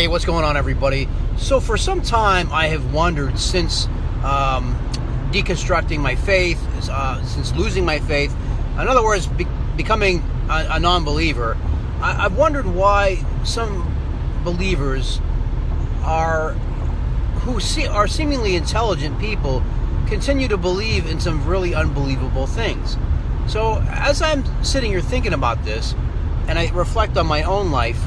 Hey, what's going on, everybody? So for some time, I have wondered since deconstructing my faith, since losing my faith, in other words, becoming a non-believer, I've wondered why some believers who are seemingly intelligent people continue to believe in some really unbelievable things. So as I'm sitting here thinking about this, and I reflect on my own life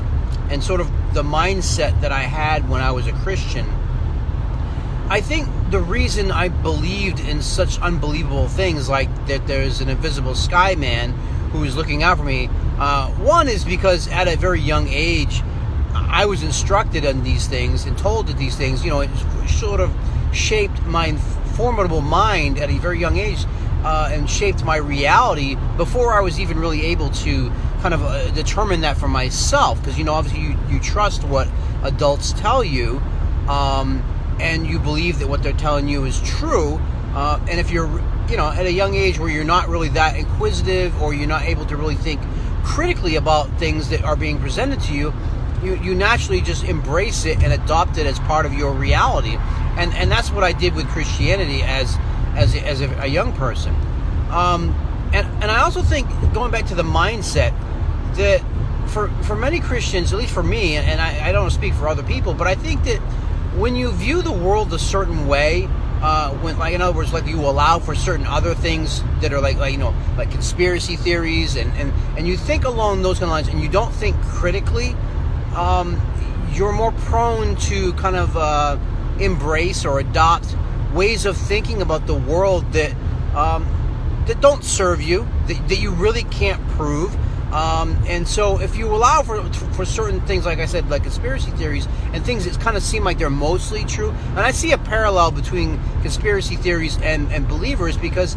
and sort of the mindset that I had when I was a Christian, I think the reason I believed in such unbelievable things like that there's an invisible sky man who is looking out for me, one is because at a very young age, I was instructed on these things and told that these things, it sort of shaped my formidable mind at a very young age and shaped my reality before I was even really able to kind of determine that for myself, because obviously you trust what adults tell you, and you believe that what they're telling you is true, and if you're at a young age where you're not really that inquisitive, or you're not able to really think critically about things that are being presented to you, you naturally just embrace it and adopt it as part of your reality, and that's what I did with Christianity as a young person, and I also think, going back to the mindset, that for many Christians, at least for me, and I don't speak for other people, but I think that when you view the world a certain way, in other words, like you allow for certain other things that are like conspiracy theories, and you think along those kind of lines, and you don't think critically, you're more prone to kind of embrace or adopt ways of thinking about the world that don't serve you, that you really can't prove. And so if you allow for certain things, like I said, like conspiracy theories and things that kind of seem like they're mostly true, and I see a parallel between conspiracy theories and believers, because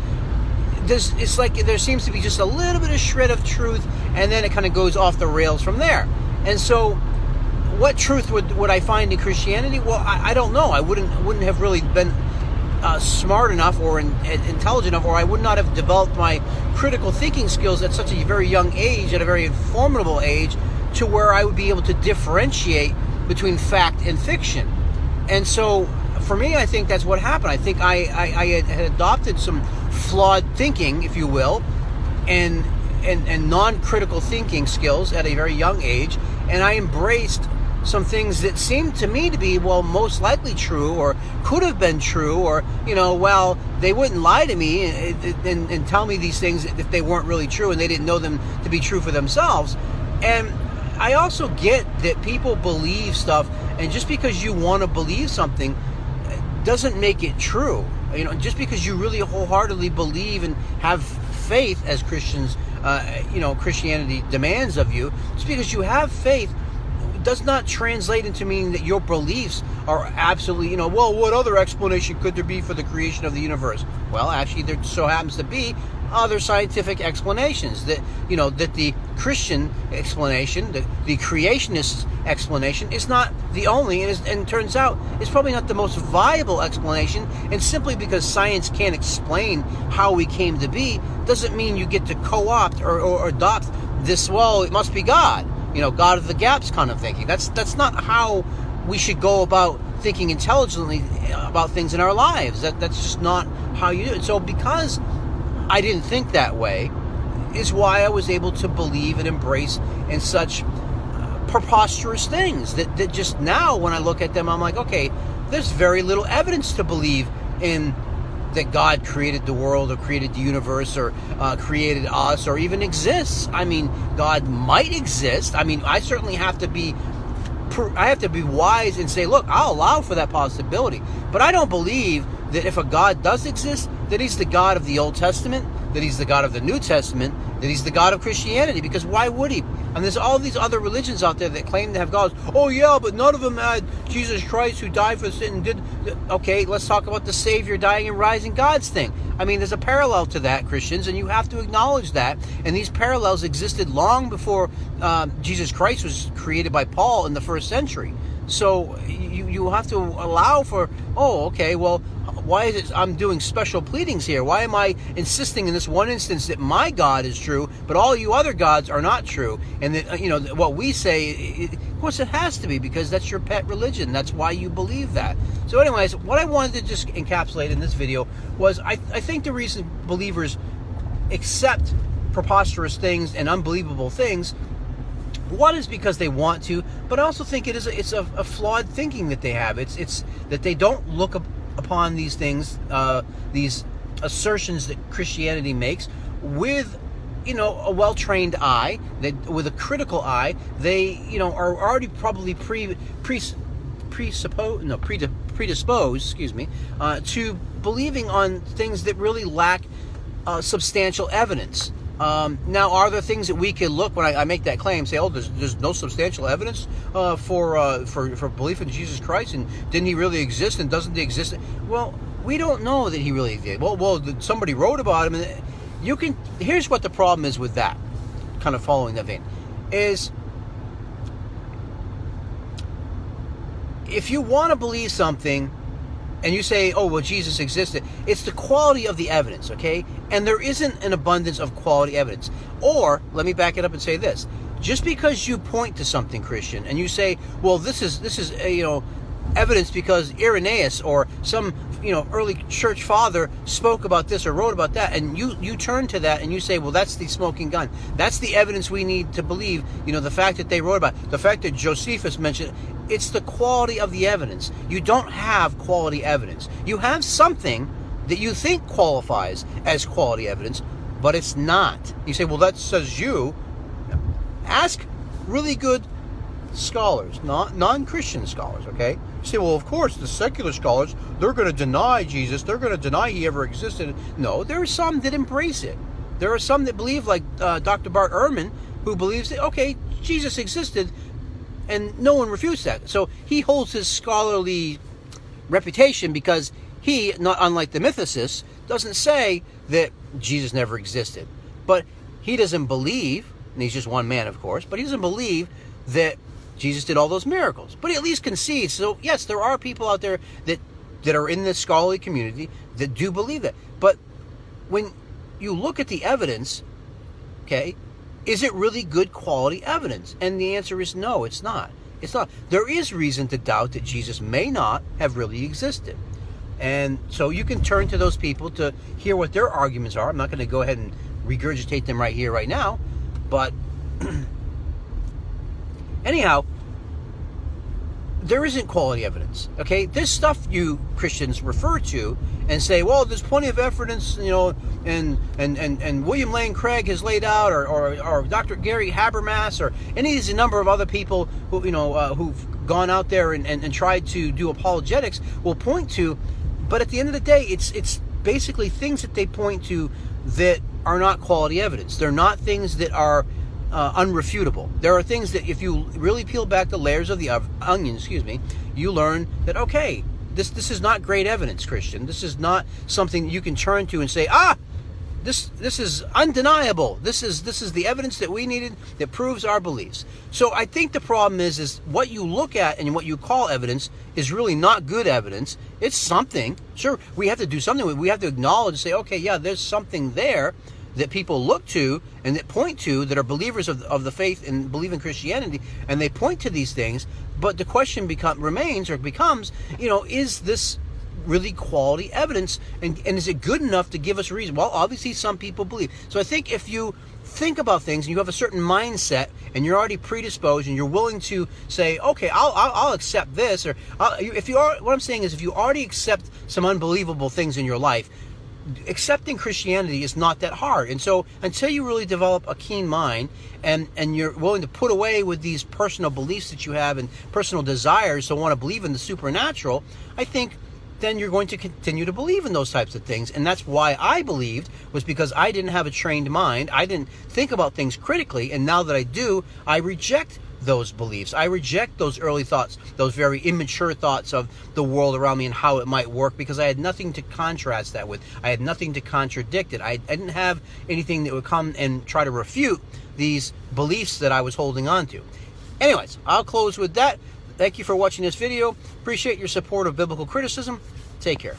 it's like there seems to be just a little bit of shred of truth, and then it kind of goes off the rails from there. And so what truth would I find in Christianity? Well, I don't know. I wouldn't have really been smart enough or intelligent enough, or I would not have developed my critical thinking skills at such a very young age, at a very formidable age, to where I would be able to differentiate between fact and fiction. And so for me, I think that's what happened. I think I had adopted some flawed thinking, if you will, and non-critical thinking skills at a very young age, and I embraced some things that seemed to me to be, most likely true, or could have been true, or, they wouldn't lie to me and tell me these things if they weren't really true and they didn't know them to be true for themselves. And I also get that people believe stuff, and just because you want to believe something doesn't make it true. Just because you really wholeheartedly believe and have faith, as Christians, Christianity demands of you, just because you have faith does not translate into meaning that your beliefs are absolutely, what other explanation could there be for the creation of the universe? Well, actually, there so happens to be other scientific explanations that the Christian explanation, the creationist explanation, is not the only, and turns out it's probably not the most viable explanation. And simply because science can't explain how we came to be doesn't mean you get to co-opt or adopt this, it must be God. God of the gaps kind of thinking. That's not how we should go about thinking intelligently about things in our lives. That's just not how you do it. So because I didn't think that way is why I was able to believe and embrace in such preposterous things that just now when I look at them, I'm like, okay, there's very little evidence to believe in that God created the world or created the universe or created us or even exists. I mean, God might exist. I mean, I certainly have to be wise and say, look, I'll allow for that possibility. But I don't believe that if a God does exist, that he's the God of the Old Testament, that he's the God of the New Testament, that he's the God of Christianity, because why would he? And there's all these other religions out there that claim to have gods. Oh yeah, but none of them had Jesus Christ who died for sin and did. Okay, let's talk about the Savior dying and rising God's thing. I mean, there's a parallel to that, Christians, and you have to acknowledge that. And these parallels existed long before Jesus Christ was created by Paul in the first century. So you have to allow for, Why is it I'm doing special pleadings here? Why am I insisting in this one instance that my God is true, but all you other gods are not true? And that, what we say, of course it has to be, because that's your pet religion. That's why you believe that. So anyways, what I wanted to just encapsulate in this video was I think the reason believers accept preposterous things and unbelievable things, one is because they want to, but I also think it's a flawed thinking that they have. It's that they don't look upon these things, these assertions that Christianity makes, with a well-trained eye, with a critical eye. They are already probably predisposed, to believing on things that really lack substantial evidence. Now, are there things that we can look, when I make that claim, say, oh, there's no substantial evidence for belief in Jesus Christ, and didn't he really exist, and doesn't he exist? Well, we don't know that he really did. Well, somebody wrote about him, and here's what the problem is with that, kind of following that vein, is if you want to believe something, and you say, oh, well, Jesus existed, it's the quality of the evidence, okay? And there isn't an abundance of quality evidence. Or, let me back it up and say this. Just because you point to something, Christian, and you say, well, this is evidence because Irenaeus or some, early church father spoke about this or wrote about that, and you turn to that and you say, well, that's the smoking gun. That's the evidence we need to believe, the fact that they wrote about it, the fact that Josephus mentioned it. It's the quality of the evidence. You don't have quality evidence. You have something that you think qualifies as quality evidence, but it's not. You say, well, that says you. Ask really good scholars, not non-Christian scholars, okay? You say, well, of course, the secular scholars, they're going to deny Jesus. They're going to deny he ever existed. No, there are some that embrace it. There are some that believe, like Dr. Bart Ehrman, who believes that, okay, Jesus existed, and no one refutes that. So he holds his scholarly reputation because he, not unlike the mythicists, doesn't say that Jesus never existed. But he doesn't believe, and he's just one man, of course, but he doesn't believe that Jesus did all those miracles. But he at least concedes. So yes, there are people out there that are in this scholarly community that do believe that. But when you look at the evidence, okay, is it really good quality evidence? And the answer is no, it's not. It's not. There is reason to doubt that Jesus may not have really existed. And so you can turn to those people to hear what their arguments are. I'm not going to go ahead and regurgitate them right here, right now. But anyhow, there isn't quality evidence, okay? This stuff you Christians refer to and say, well, there's plenty of evidence, and William Lane Craig has laid out, or Dr. Gary Habermas, or any of the number of other people who, who've gone out there and tried to do apologetics will point to. But at the end of the day, it's basically things that they point to that are not quality evidence. They're not things that are unrefutable. There are things that if you really peel back the layers of the onion, you learn that, okay, this is not great evidence, Christian. This is not something you can turn to and say, this is undeniable. This is the evidence that we needed that proves our beliefs. So I think the problem is what you look at and what you call evidence is really not good evidence. It's something. Sure, we have to do something. We have to acknowledge and say, okay, yeah, there's something there that people look to and that point to, that are believers of the faith and believe in Christianity, and they point to these things. But the question becomes, is this really quality evidence, and is it good enough to give us a reason? Well, obviously some people believe. So I think if you think about things and you have a certain mindset and you're already predisposed and you're willing to say, okay, I'll accept this, or what I'm saying is, if you already accept some unbelievable things in your life, accepting Christianity is not that hard. And so until you really develop a keen mind and you're willing to put away with these personal beliefs that you have and personal desires to want to believe in the supernatural, I think then you're going to continue to believe in those types of things. And that's why I believed, was because I didn't have a trained mind. I didn't think about things critically. And now that I do, I reject those beliefs. I reject those early thoughts, those very immature thoughts of the world around me and how it might work, because I had nothing to contrast that with. I had nothing to contradict it. I didn't have anything that would come and try to refute these beliefs that I was holding on to. Anyways, I'll close with that. Thank you for watching this video. Appreciate your support of biblical criticism. Take care.